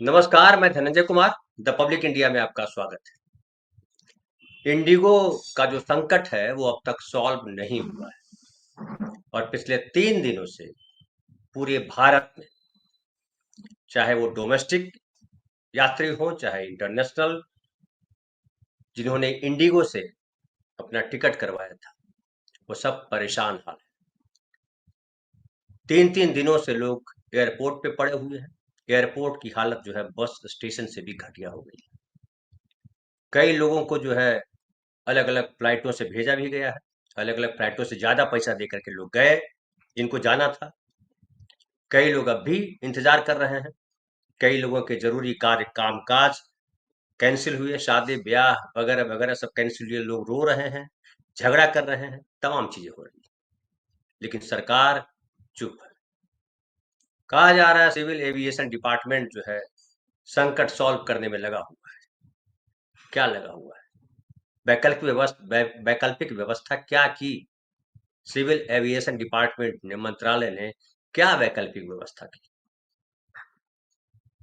नमस्कार, मैं Dhananjay Kumar, the public India में आपका स्वागत है। इंडिगो का जो संकट है, वो अब तक सॉल्व नहीं हुआ है और पिछले 3 दिनों से पूरे भारत में, चाहे वो डोमेस्टिक यात्री हो, चाहे इंटरनेशनल, जिन्होंने इंडिगो से अपना टिकट करवाया था, वो सब परेशान हाल है। 3-3 दिनों से लोग एयरपोर्ट पे पड़े हुए हैं। एयरपोर्ट की हालत जो है बस स्टेशन से भी घटिया हो गई है। कई लोगों को जो है अलग-अलग फ्लाइटों से भेजा भी गया है। अलग-अलग फ्लाइटों से ज़्यादा पैसा देकर के लोग गए, जिनको जाना था। कई लोग अब भी इंतज़ार कर रहे हैं। कई लोगों के ज़रूरी कार्य, काम-काज कैंसल हुए, शादी-ब्याह वगैरह-वगैरह सब कैंसल हुए। लोग रो रहे हैं, झगड़ा कर रहे हैं, तमाम चीज़ें हो रही हैं। लेकिन सरकार चुप है। कहा जा रहा है सिविल एविएशन डिपार्टमेंट जो है, संकट सॉल्व करने में लगा हुआ है। क्या लगा हुआ है? वैकल्पिक व्यवस्था क्या की? सिविल एविएशन डिपार्टमेंट ने, मंत्रालय ने क्या वैकल्पिक व्यवस्था की?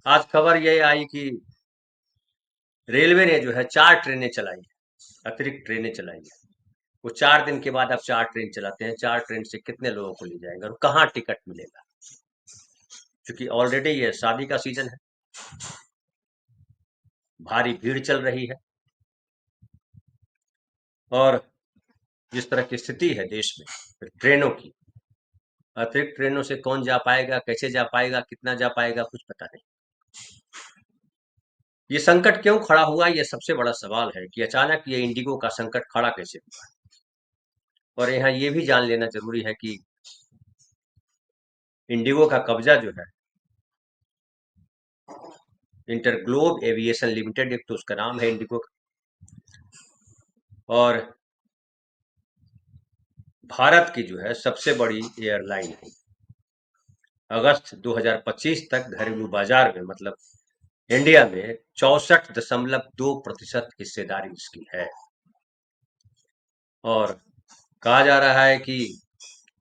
आज खबर ये आई कि रेलवे ने जो है 4 ट्रेनें चलाई है, अतिरिक्त ट्रेनें चलाई है। वो 4 दिन के बाद अब 4 ट्रेन चलाते हैं। 4 ट्रेन से कितने लोगों को ले जाएंगे और कहाँ टिकट मिलेगा? क्योंकि ऑलरेडी ये शादी का सीजन है, भारी भीड़ चल रही है और जिस तरह की स्थिति है देश में ट्रेनों की, अतिरिक्त ट्रेनों से कौन जा पाएगा, कैसे जा पाएगा, कितना जा पाएगा, कुछ पता नहीं। ये संकट क्यों खड़ा हुआ, ये सबसे बड़ा सवाल है कि अचानक ये इंडिगो का संकट खड़ा कैसे हुआ। और यहाँ ये भी जान लेना जरूरी है कि इंडिगो का कब्जा जो है इंटरग्लोब एविएशन लिमिटेड, एक तो उसका नाम है इंडिगो का, और भारत की जो है सबसे बड़ी एयरलाइन है। अगस्त 2025 तक घरेलू बाजार में, मतलब इंडिया में 64.2% हिस्सेदारी इसकी है। और कहा जा रहा है कि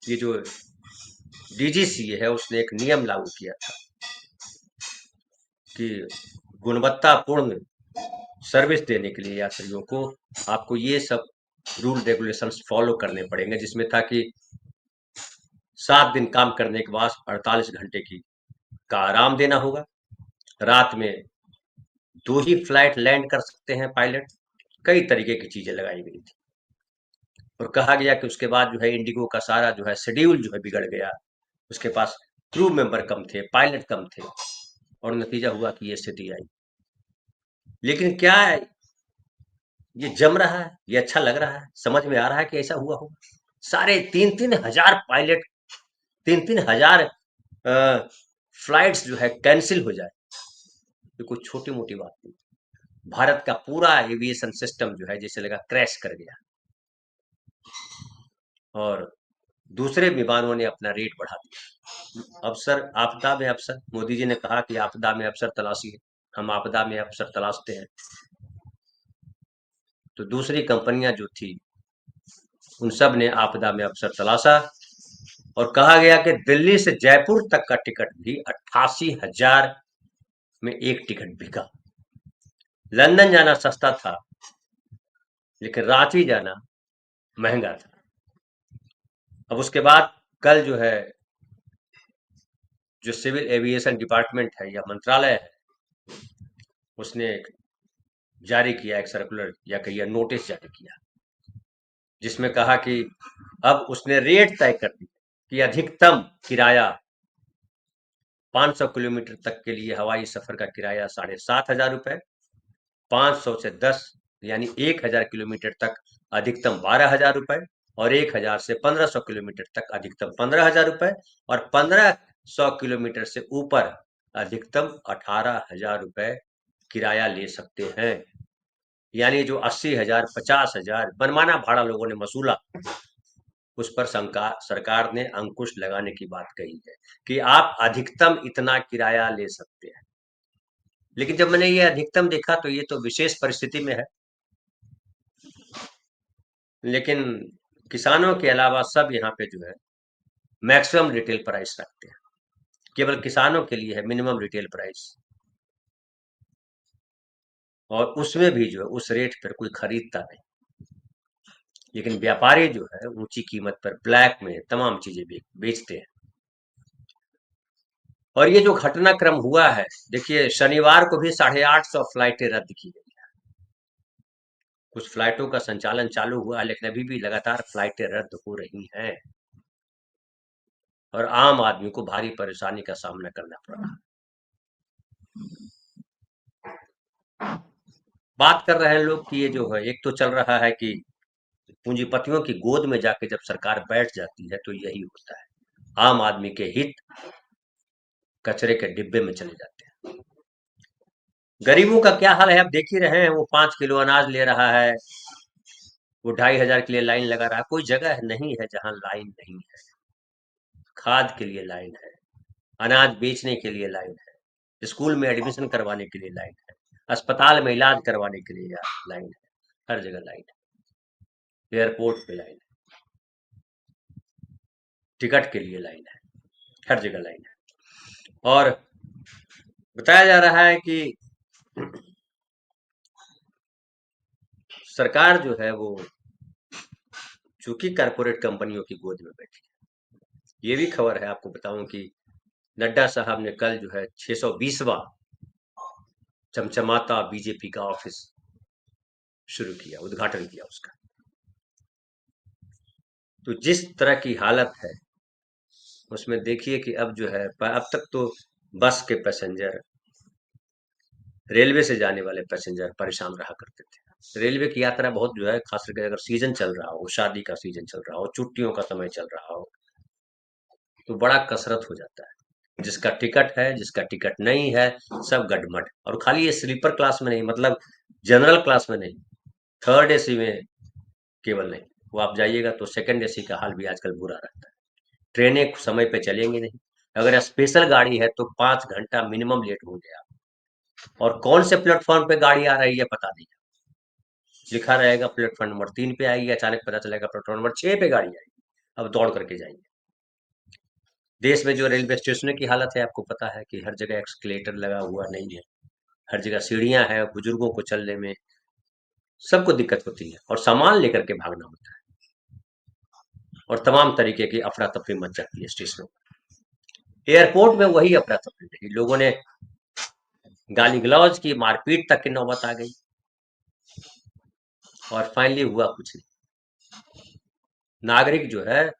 ये जो डीजीसीए है, उसने एक नियम लागू किया था कि गुणवत्तापूर्ण सर्विस देने के लिए यात्रियों को आपको ये सब रूल रेगुलेशंस फॉलो करने पड़ेंगे, जिसमें था कि 7 दिन काम करने के बाद 48 घंटे की का आराम देना होगा। रात में 2 ही फ्लाइट लैंड कर सकते हैं पायलट। कई तरीके की चीजें लगाई गई थी और कहा गया कि उसके बाद जो है इंडिगो का सारा जो है शेड्यूल जो है बिगड़ गया। उसके पास क्रू मेंबर कम थे, पायलट कम थे और नतीजा हुआ कि ये स्थिति आई। लेकिन क्या ये जम रहा है? ये अच्छा लग रहा है? समझ में आ रहा है कि ऐसा हुआ होगा? सारे 3-3 हजार पायलट, 3-3 हजार फ्लाइट्स जो है कैंसिल हो जाए, ये कोई छोटी मोटी बात नहीं। भारत का पूरा एविएशन सिस्टम जो है जैसे लगा क्रैश कर गया और दूसरे विमानों ने अपना रेट बढ़ा दिया। अफसर आपदा में अफसर, मोदी जी ने कहा कि आपदा में अफसर तलाशी है। हम आपदा में अफसर तलाशते हैं। तो दूसरी कंपनियां जो थी, उन सब ने आपदा में अफसर तलाशा और कहा गया कि दिल्ली से जयपुर तक का टिकट भी 88,000 में एक टिकट बिका। लंदन जाना सस्ता था, लेकिन रांची जाना महंगा था। अब उसके बाद कल जो है, जो सिविल एविएशन डिपार्टमेंट है या मंत्रालय है, उसने एक जारी किया, एक सर्कुलर या कहिए नोटिस जारी किया, जिसमें कहा कि अब उसने रेट तय कर दी कि अधिकतम किराया 500 किलोमीटर तक के लिए हवाई सफर का किराया 7,500 रुपए, 500 से 10 यानी 1,000 किलोमीटर तक अधिकतम 12,000 रुपए और 1,000 से 1,500 किलोमीटर तक अधिकतम 15,000 रुपए और 1,500 किलोमीटर से ऊपर अधिकतम 18,000 रुपए किराया ले सकते हैं। यानी जो 80,000, 50,000 मनमाना भाड़ा लोगों ने वसूला, उस पर सरकार ने अंकुश लगाने की बात कही है कि आप अधिकतम इतना किराया ले सकते हैं। लेकिन जब मैंने ये अधिकतम देखा तो ये तो विशेष परिस्थिति में है। लेकिन किसानों के अलावा सब यहाँ पे जो है मैक्सिमम रिटेल प्राइस रखते हैं। केवल किसानों के लिए है मिनिमम रिटेल प्राइस। और उसमें भी जो है उस रेट पर कोई खरीदता नहीं, लेकिन व्यापारी जो है ऊंची कीमत पर ब्लैक में तमाम चीजें बेचते हैं। और ये जो घटनाक्रम हुआ है, देखिए शनिवार को भी 850 फ्लाइटें रद्द की गई। कुछ फ्लाइटों का संचालन चालू हुआ है, लेकिन अभी भी लगातार फ्लाइटें रद्द हो रही हैं और आम आदमी को भारी परेशानी का सामना करना पड़ रहा है। बात कर रहे हैं लोग कि ये जो है, एक तो चल रहा है कि पूंजीपतियों की गोद में जाके जब सरकार बैठ जाती है तो यही होता है, आम आदमी के हित कचरे के डिब्बे में चले जाते हैं। गरीबों का क्या हाल है आप देख ही रहे हैं, वो 5 किलो अनाज ले रहा है, वो 2,500 के लिए लाइन लगा रहा है। कोई जगह नहीं है जहां लाइन नहीं है। खाद के लिए लाइन है, अनाज बेचने के लिए लाइन है, स्कूल में एडमिशन करवाने के लिए लाइन है, अस्पताल में इलाज करवाने के लिए लाइन है, हर जगह लाइन है, एयरपोर्ट पे लाइन है, टिकट के लिए लाइन है, हर जगह लाइन है। और बताया जा रहा है कि सरकार जो है वो चूंकि कारपोरेट कंपनियों की गोद में बैठी है। ये भी खबर है आपको बताऊं कि नड्डा साहब ने कल जो है 620वां चमचमाता बीजेपी का ऑफिस शुरू किया, उद्घाटन किया उसका। तो जिस तरह की हालत है उसमें देखिए कि अब जो है, अब तक तो बस के पैसेंजर, रेलवे से जाने वाले पैसेंजर परेशान रहा करते थे। रेलवे की यात्रा बहुत जो है, खास करके अगर सीजन चल रहा हो, शादी का सीजन चल रहा हो, छुट्टियों का समय चल रहा हो, तो बड़ा कसरत हो जाता है। जिसका टिकट है, जिसका टिकट नहीं है, सब गडमड। और खाली ये स्लीपर क्लास में नहीं, मतलब जनरल क्लास में नहीं, थर्ड एसी में केवल नहीं, वो आप जाइएगा तो सेकंड एसी का हाल भी आजकल बुरा रहता है। ट्रेनें समय पे चलेंगी नहीं, अगर स्पेशल गाड़ी है तो 5 घंटा मिनिमम लेट होंगे आप। और कौन से प्लेटफॉर्म पे गाड़ी आ रही है पता नहीं, लिखा रहेगा प्लेटफॉर्म नंबर 3 पे आएगी, अचानक पता चलेगा प्लेटफॉर्म नंबर 6 पे गाड़ी आएगी। अब दौड़ करके जाएंगे। देश में जो रेलवे स्टेशनों की हालत है आपको पता है कि हर जगह एक्सकलेटर लगा हुआ नहीं है, हर जगह सीढ़ियां हैं, बुजुर्गों को चलने में सबको दिक्कत होती है, और सामान लेकर के भागना होता है, और तमाम तरीके की अफरा तफरी मच जाती है स्टेशनों पर। एयरपोर्ट में वही अफरा तफरी रही, लोगों ने गाली गलौज की, मारपीट तक की नौबत आ गई, और फाइनली हुआ कुछ नहीं। नागरिक जो है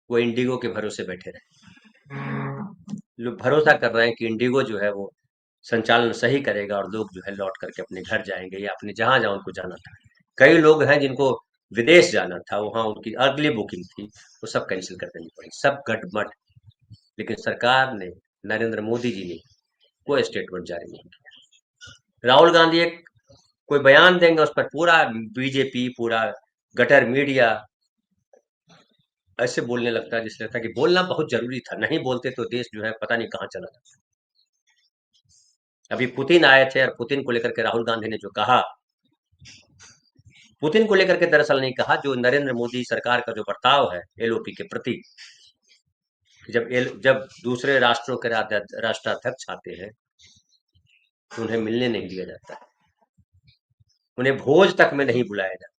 वो इंडिगो के भरोसे बैठे रहे। लोग भरोसा कर रहे हैं कि इंडिगो जो है वो संचालन सही करेगा और लोग जो है लौट करके अपने घर जाएंगे या अपने जहां जहां उनको जाना था। कई लोग हैं जिनको विदेश जाना था, वहां उनकी अगली बुकिंग थी, वो सब कैंसिल कर देनी पड़ी, सब गटमट। लेकिन सरकार ने, नरेंद्र मोदी जी ने कोई स्टेटमेंट जारी नहीं किया। राहुल गांधी एक कोई बयान देंगे, उस पर पूरा बीजेपी, पूरा गटर मीडिया ऐसे बोलने लगता है जिससे लगता है कि बोलना बहुत जरूरी था, नहीं बोलते तो देश जो है पता नहीं कहाँ चला जाता। अभी पुतिन आए थे और पुतिन को लेकर के राहुल गांधी ने जो कहा, पुतिन को लेकर के दरअसल नहीं कहा, जो नरेंद्र मोदी सरकार का जो बर्ताव है एलओपी के प्रति, जब दूसरे राष्ट्रों के राष्ट्राध्यक्ष आते हैं तो उन्हें मिलने नहीं दिया जाता है, उन्हें भोज तक में नहीं बुलाया जाता।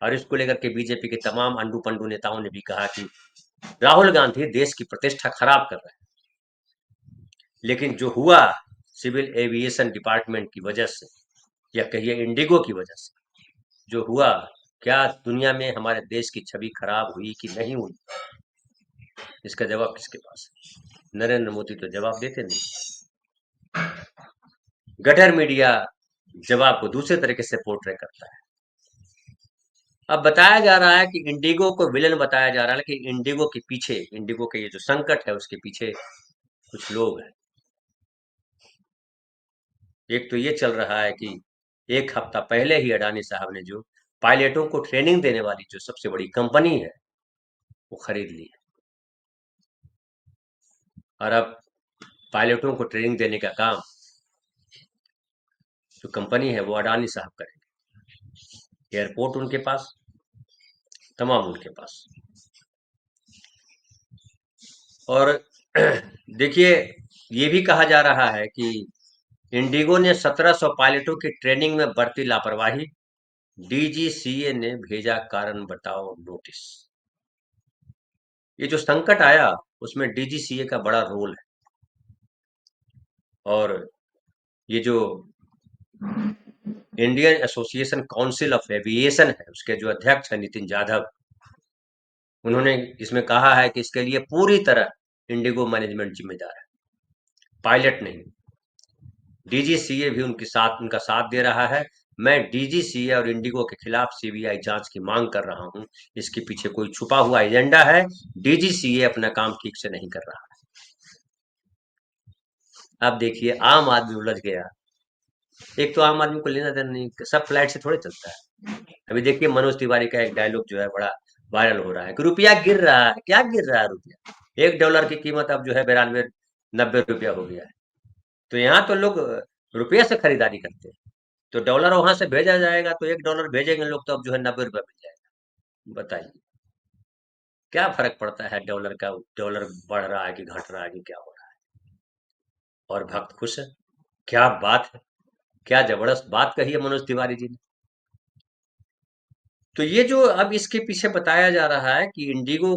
और इसको लेकर के बीजेपी के तमाम अंडू पंडू नेताओं ने भी कहा कि राहुल गांधी देश की प्रतिष्ठा खराब कर रहे हैं। लेकिन जो हुआ सिविल एविएशन डिपार्टमेंट की वजह से, या कहिए इंडिगो की वजह से जो हुआ, क्या दुनिया में हमारे देश की छवि खराब हुई कि नहीं हुई, इसका जवाब किसके पास है? नरेंद्र मोदी तो जवाब देते नहीं, गटर मीडिया जवाब को दूसरे तरीके से पोर्ट्रे करता है। अब बताया जा रहा है कि इंडिगो को विलन बताया जा रहा है, कि इंडिगो के पीछे, इंडिगो के ये जो संकट है उसके पीछे कुछ लोग हैं। एक तो ये चल रहा है कि एक हफ्ता पहले ही अडानी साहब ने जो पायलटों को ट्रेनिंग देने वाली जो सबसे बड़ी कंपनी है वो खरीद ली है, और अब पायलटों को ट्रेनिंग देने का काम जो कंपनी है वो अडानी साहब करेंगे। एयरपोर्ट उनके पास, तमाम उनके पास। और देखिए, ये भी कहा जा रहा है कि इंडिगो ने 1700 पायलटों की ट्रेनिंग में बरती लापरवाही, डीजीसीए ने भेजा कारण बताओ नोटिस। ये जो संकट आया उसमें डीजीसीए का बड़ा रोल है। और ये जो Indian association council of aviation है, उसके जो अध्यक्ष है नितिन जाधव, उन्होंने इसमें कहा है कि इसके लिए पूरी तरह इंडिगो मैनेजमेंट जिम्मेदार है, पायलट नहीं। डीजीसीए भी उनका साथ दे रहा है। मैं डीजीसीए और इंडिगो के खिलाफ सीबीआई जांच की मांग कर रहा हूं। इसके पीछे कोई छुपा हुआ एजेंडा है। डीजीसीए अपना काम ठीक से नहीं कर रहा है। अब देखिए आम आदमी उलझ गया। एक तो आम आदमी को लेना देना नहीं, सब फ्लाइट से थोड़े चलता है। अभी देखिए मनोज तिवारी का एक डायलॉग जो है बड़ा वायरल हो रहा है कि रुपया गिर रहा है। क्या गिर रहा है रुपया? $1 की कीमत अब जो है 92-90 रुपया हो गया है। तो यहाँ तो लोग रुपये से खरीदारी करते हैं। तो डॉलर वहां से भेजा जाएगा तो $1 भेजेंगे लोग, तो अब जो है 90 रुपया मिल जाएगा। बताइए क्या फर्क पड़ता है डॉलर का? डॉलर बढ़ रहा है कि घट रहा है कि क्या हो रहा है? और भक्त खुश है। क्या बात है, क्या जबरदस्त बात कही है मनोज तिवारी जी ने। तो ये जो अब इसके पीछे बताया जा रहा है कि इंडिगो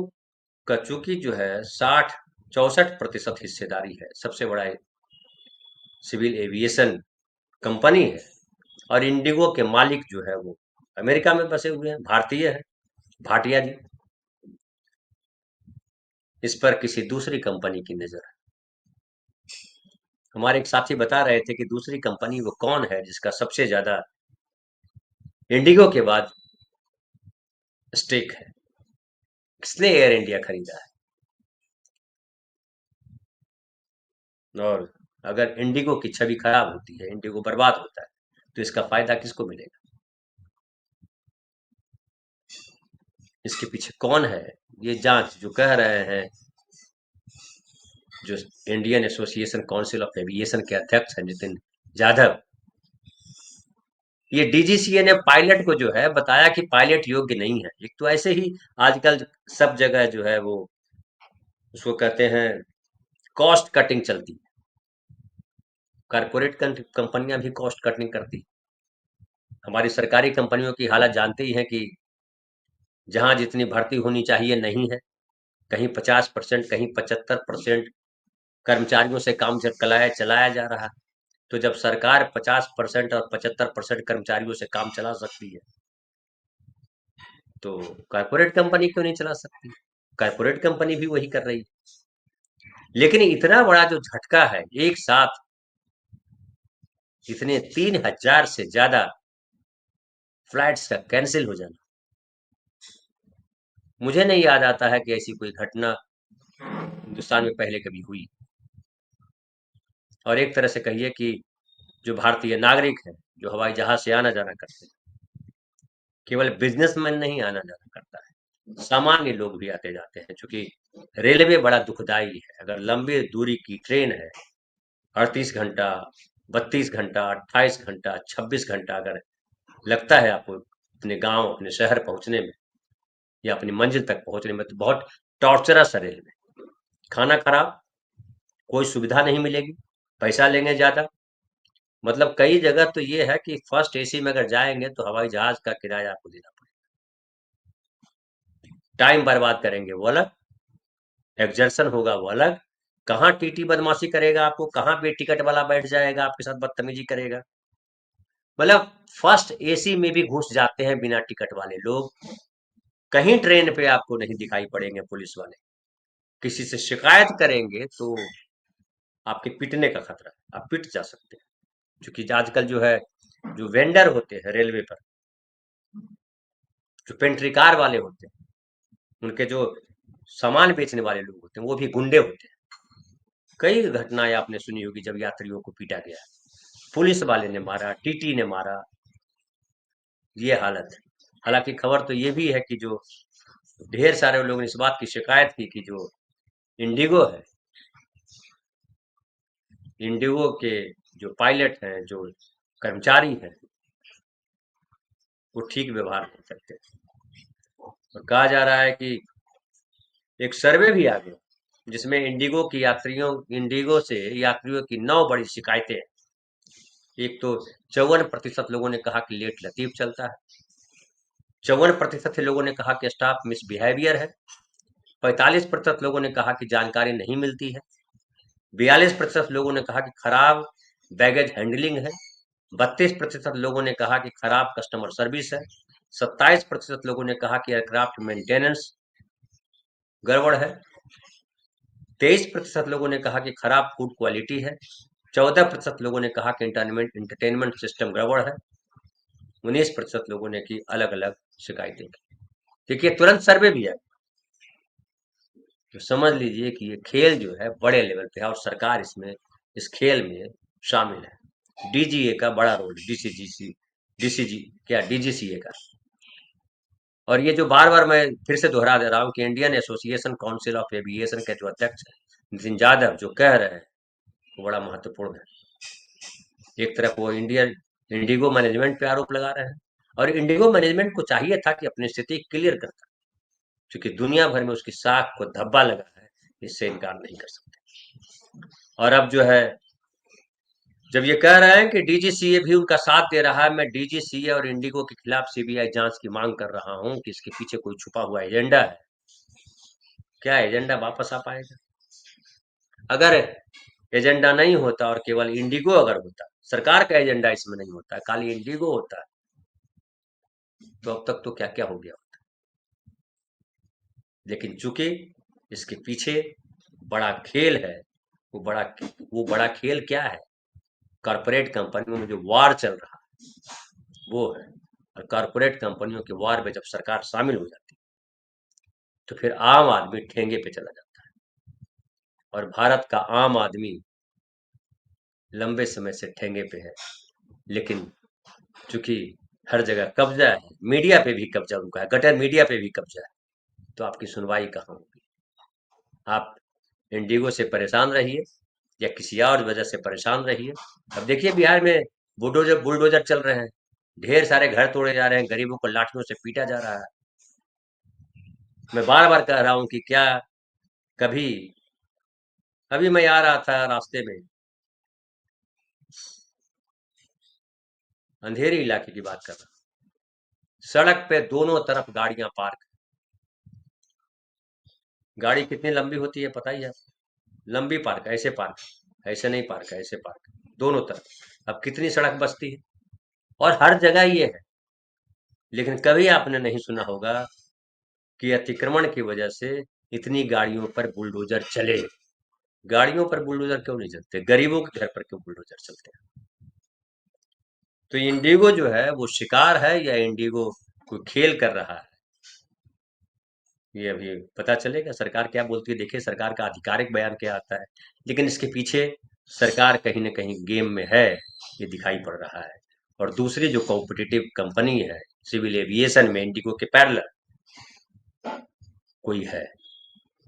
का चूंकि जो है 60-64% हिस्सेदारी है, सबसे बड़ा सिविल एविएशन कंपनी है। और इंडिगो के मालिक जो है वो अमेरिका में बसे हुए हैं, भारतीय है, भाटिया जी। इस पर किसी दूसरी कंपनी की नजर है। हमारे एक साथी बता रहे थे कि दूसरी कंपनी वो कौन है जिसका सबसे ज्यादा इंडिगो के बाद स्टेक है। किसने एयर इंडिया खरीदा है? और अगर इंडिगो की छवि खराब होती है, इंडिगो बर्बाद होता है, तो इसका फायदा किसको मिलेगा? इसके पीछे कौन है? ये जांच जो कह रहे हैं, जो Indian association council of aviation के अध्यक्ष हैं नितिन जाधव, ये डीजीसीए ने पायलट को जो है बताया कि पायलट योग्य नहीं है। एक तो ऐसे ही आजकल सब जगह जो है वो उसको कहते हैं कॉस्ट कटिंग चलती है। कारपोरेट कंपनियां भी कॉस्ट कटिंग करती है। हमारी सरकारी कंपनियों की हालत जानते ही हैं कि जहां जितनी भर्ती होनी चाहिए नहीं है, कहीं 50%, कहीं 75% कर्मचारियों से काम चलाया चलाया जा रहा है। तो जब सरकार 50% और 75% कर्मचारियों से काम चला सकती है, तो कारपोरेट कंपनी क्यों नहीं चला सकती? कारपोरेट कंपनी भी वही कर रही है। लेकिन इतना बड़ा जो झटका है, एक साथ इतने 3000 से ज्यादा फ्लाइट्स का कैंसिल हो जाना, मुझे नहीं याद आता है कि ऐसी कोई घटना हिंदुस्तान में पहले कभी हुई। और एक तरह से कहिए कि जो भारतीय नागरिक है, जो हवाई जहाज से आना जाना करते हैं, केवल बिजनेसमैन नहीं आना जाना करता है, सामान्य लोग भी आते जाते हैं। क्योंकि रेलवे बड़ा दुखदाई है। अगर लंबी दूरी की ट्रेन है, 38 घंटा, 32 घंटा, 28 घंटा, 26 घंटा अगर लगता है आपको अपने गांव, अपने शहर पहुंचने में या अपनी मंजिल तक पहुंचने में, तो बहुत टॉर्चरस है रेलवे। खाना खराब, कोई सुविधा नहीं मिलेगी, पैसा लेंगे ज्यादा। मतलब कई जगह तो ये है कि फर्स्ट एसी में अगर जाएंगे तो हवाई जहाज का किराया आपको देना पड़ेगा। टाइम बर्बाद करेंगे वो अलग, एक्सर्शन होगा वो अलग। कहाँ टीटी बदमाशी करेगा, आपको कहाँ पे टिकट वाला बैठ जाएगा आपके साथ बदतमीजी करेगा। मतलब फर्स्ट एसी में भी घुस जाते हैं बिना टिकट वाले लोग। कहीं ट्रेन पे आपको नहीं दिखाई पड़ेंगे पुलिस वाले। किसी से शिकायत करेंगे तो आपके पिटने का खतरा है, आप पिट जा सकते हैं। क्योंकि आजकल जो है, जो वेंडर होते हैं रेलवे पर, जो पेंट्री कार वाले होते हैं, उनके जो सामान बेचने वाले लोग होते हैं, वो भी गुंडे होते हैं। कई घटनाएं आपने सुनी होगी जब यात्रियों को पीटा गया, पुलिस वाले ने मारा, टीटी ने मारा, ये हालत है। हालांकि खबर तो ये भी है कि जो ढेर सारे लोगों ने इस बात की शिकायत की कि जो इंडिगो है, इंडिगो के जो पायलट हैं, जो कर्मचारी हैं, वो ठीक व्यवहार नहीं करते। और कहा जा रहा है कि एक सर्वे भी आ गया जिसमें इंडिगो से यात्रियों की 9 बड़ी शिकायतें हैं। एक तो 54% लोगों ने कहा कि लेट लतीफ चलता है, 54% लोगों ने कहा कि स्टाफ मिसबिहेवियर है, 45% लोगों ने कहा कि जानकारी नहीं मिलती है, 42% लोगों ने कहा कि खराब बैगेज हैंडलिंग है, 32% लोगों ने कहा कि खराब कस्टमर सर्विस है, 27% लोगों ने कहा कि एयरक्राफ्ट मेंटेनेंस गड़बड़ है, 23% लोगों ने कहा कि खराब फूड क्वालिटी है, 14% लोगों ने कहा कि इंटरटेनमेंट सिस्टम गड़बड़ है, 19% लोगों ने की अलग अलग शिकायतें की। देखिए तुरंत सर्वे भी है, तो समझ लीजिए कि ये खेल जो है बड़े लेवल पे है और सरकार इसमें इस खेल में शामिल है। डीजीए का बड़ा रोल, डीसीजी क्या डीजीसीए का। और ये जो बार बार मैं फिर से दोहरा दे रहा हूँ कि Indian association council of aviation के जो अध्यक्ष है नितिन यादव जो कह रहे हैं वो बड़ा महत्वपूर्ण है। एक तरफ वो इंडिगो मैनेजमेंट पे आरोप लगा रहे हैं और इंडिगो मैनेजमेंट को चाहिए था कि अपनी स्थिति क्लियर करता, क्योंकि दुनिया भर में उसकी साख को धब्बा लगा है, इससे इनकार नहीं कर सकते। और अब जो है जब ये कह रहे हैं कि डीजीसीए भी उनका साथ दे रहा है, मैं डीजीसीए और इंडिगो के खिलाफ सीबीआई जांच की मांग कर रहा हूं कि इसके पीछे कोई छुपा हुआ एजेंडा है। क्या एजेंडा वापस आ पाएगा? अगर एजेंडा नहीं होता और केवल इंडिगो अगर होता, सरकार का एजेंडा इसमें नहीं होता, खाली इंडिगो होता, तो अब तक तो क्या क्या हो गया होता। लेकिन चूंकि इसके पीछे बड़ा खेल है, वो बड़ा खेल क्या है? कॉरपोरेट कंपनियों में जो वार चल रहा है वो है। और कॉरपोरेट कंपनियों के वार में जब सरकार शामिल हो जाती है तो फिर आम आदमी ठेंगे पे चला जाता है। और भारत का आम आदमी लंबे समय से ठेंगे पे है, लेकिन चूंकि हर जगह कब्जा है, मीडिया पे भी कब्जा उनका है, गटर मीडिया पे भी कब्जा है, तो आपकी सुनवाई कहाँ होगी? आप इंडिगो से परेशान रहिए या किसी और वजह से परेशान रहिए। अब देखिए बिहार में बुलडोजर बुलडोजर चल रहे हैं, ढेर सारे घर तोड़े जा रहे हैं, गरीबों को लाठियों से पीटा जा रहा है। मैं बार बार कह रहा हूं कि क्या कभी, अभी मैं आ रहा था रास्ते में, अंधेरी इलाके की बात कर रहा हूं, सड़क पे दोनों तरफ गाड़ियां पार्क, गाड़ी कितनी लंबी होती है पता ही है? लंबी पार्क, ऐसे पार्क, ऐसे नहीं पार्क, ऐसे पार्क दोनों तरफ। अब कितनी सड़क बचती है? और हर जगह ये है। लेकिन कभी आपने नहीं सुना होगा कि अतिक्रमण की वजह से इतनी गाड़ियों पर बुलडोजर चले। गाड़ियों पर बुलडोजर क्यों नहीं चलते? गरीबों के घर पर क्यों बुलडोजर चलते हैं? तो इंडिगो जो है वो शिकार है या इंडिगो कोई खेल कर रहा है, ये अभी पता चलेगा। सरकार क्या बोलती है, देखिए सरकार का आधिकारिक बयान क्या आता है, लेकिन इसके पीछे सरकार कहीं ना कहीं गेम में है, ये दिखाई पड़ रहा है। और दूसरी जो कॉम्पिटिटिव कंपनी है सिविल एविएशन में इंडिगो के पैरेलल कोई है,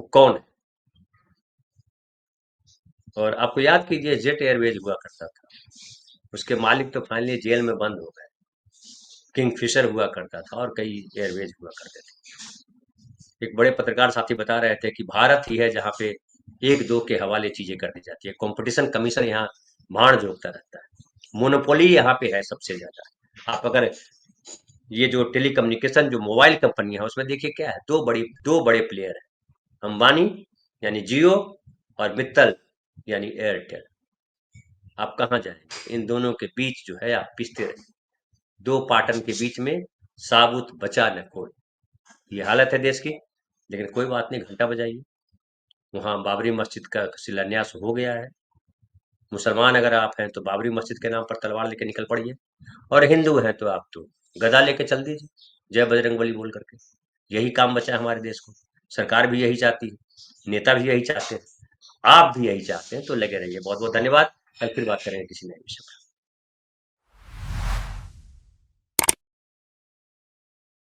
वो कौन है? और आपको याद कीजिए जेट एयरवेज हुआ करता था, उसके मालिक तो फाइनली जेल में बंद हो गए। किंगफिशर हुआ करता था और कई एयरवेज हुआ करते थे। एक बड़े पत्रकार साथी बता रहे थे कि भारत ही है जहाँ पे एक दो के हवाले चीजें कर दी जाती है, कंपटीशन कमीशन यहाँ भाड़ जोतता रहता है, मोनोपोली यहाँ पे है सबसे ज्यादा। आप अगर ये जो टेलीकम्युनिकेशन जो मोबाइल कंपनी है उसमें देखिए क्या है, दो बड़े प्लेयर है, अंबानी यानी जियो और मित्तल यानी एयरटेल। आप कहाँ जाएंगे? इन दोनों के बीच जो है आप पिसते रहे, दो पार्टन के बीच में साबुत बचा न कोई, ये हालत है देश की। लेकिन कोई बात नहीं, घंटा बजाइए। वहां बाबरी मस्जिद का शिलान्यास हो गया है। मुसलमान अगर आप हैं तो बाबरी मस्जिद के नाम पर तलवार लेके निकल पड़िए, और हिंदू हैं तो आप तो गदा लेके चल दीजिए, जय बजरंगबली बोल करके। यही काम बचा है हमारे देश को। सरकार भी यही चाहती है, नेता भी यही चाहते हैं, आप भी यही चाहते हैं, तो लगे रहिए। बहुत बहुत धन्यवाद। कल फिर बात करेंगे किसी नए विषय पर।